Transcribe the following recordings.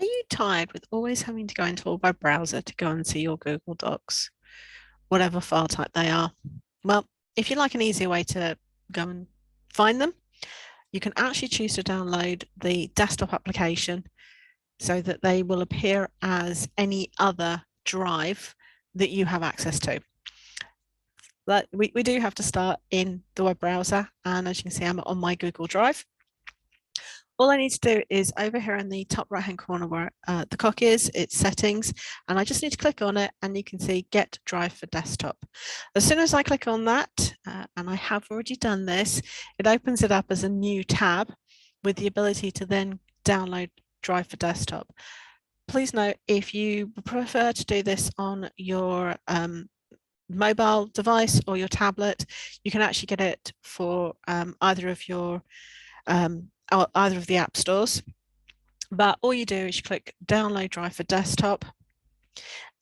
Are you tired with always having to go into a web browser to go and see your Google Docs, whatever file type they are? Well, if you like an easier way to go and find them, you can actually choose to download the desktop application so that they will appear as any other drive that you have access to. But we do have to start in the web browser, and as you can see, I'm on my Google Drive. All I need to do is over here in the top right hand corner where the clock is, it's settings, and I just need to click on it, and you can see get drive for desktop. As soon as I click on that, and I have already done this, it opens it up as a new tab with the ability to then download drive for desktop. Please note, if you prefer to do this on your mobile device or your tablet, you can actually get it for either of the app stores. But all you do is you click download drive for desktop,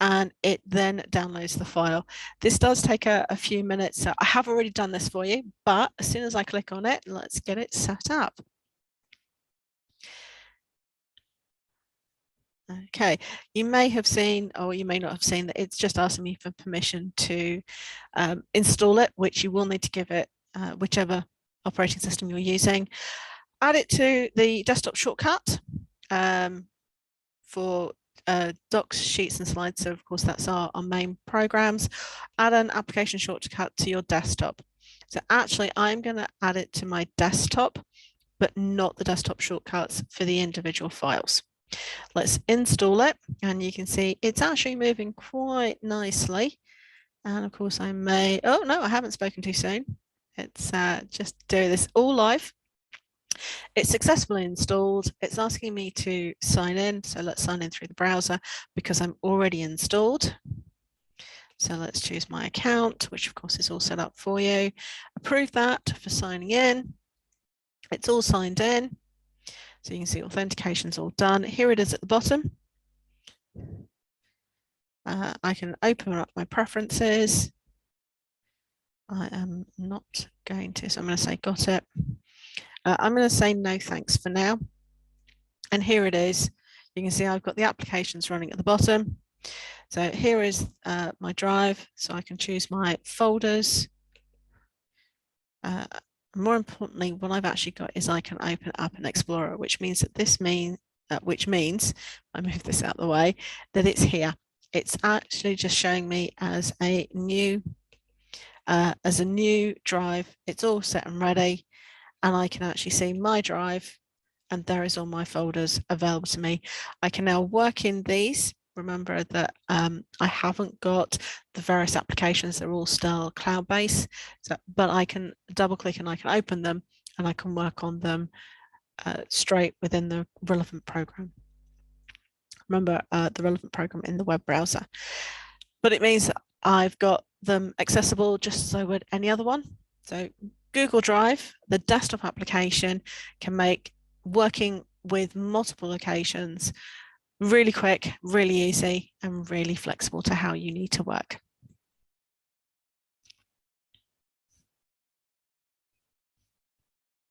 and it then downloads the file. This does take a few minutes, so I have already done this for you, but as soon as I click on it, let's get it set up. Okay, you may have seen, or you may not have seen, that it's just asking me for permission to install it, which you will need to give it whichever operating system you're using. Add it to the desktop shortcut for docs, sheets and slides. So of course that's our main programs. Add an application shortcut to your desktop. So actually I'm going to add it to my desktop, but not the desktop shortcuts for the individual files. Let's install it, and you can see it's actually moving quite nicely. And of course I may, oh no, I haven't spoken too soon. It's just doing this all live. It's successfully installed. It's asking me to sign in. So let's sign in through the browser because I'm already installed. So let's choose my account, which of course is all set up for you. Approve that for signing in. It's all signed in. So you can see authentication's all done. Here it is at the bottom. I can open up my preferences. I am not going to, so I'm going to say got it. I'm going to say no thanks for now. And here it is. You can see I've got the applications running at the bottom. So here is my drive. So I can choose my folders. More importantly, what I've actually got is I can open up an Explorer, which means that I move this out of the way, that it's here. It's actually just showing me as a new drive. It's all set and ready, and I can actually see my drive, and there is all my folders available to me. I can now work in these. Remember that I haven't got the various applications, they're all still cloud-based, but I can double click and I can open them, and I can work on them straight within the relevant program. Remember the relevant program in the web browser. But it means that I've got them accessible just as I would any other one. So Google Drive, the desktop application, can make working with multiple locations really quick, really easy, and really flexible to how you need to work.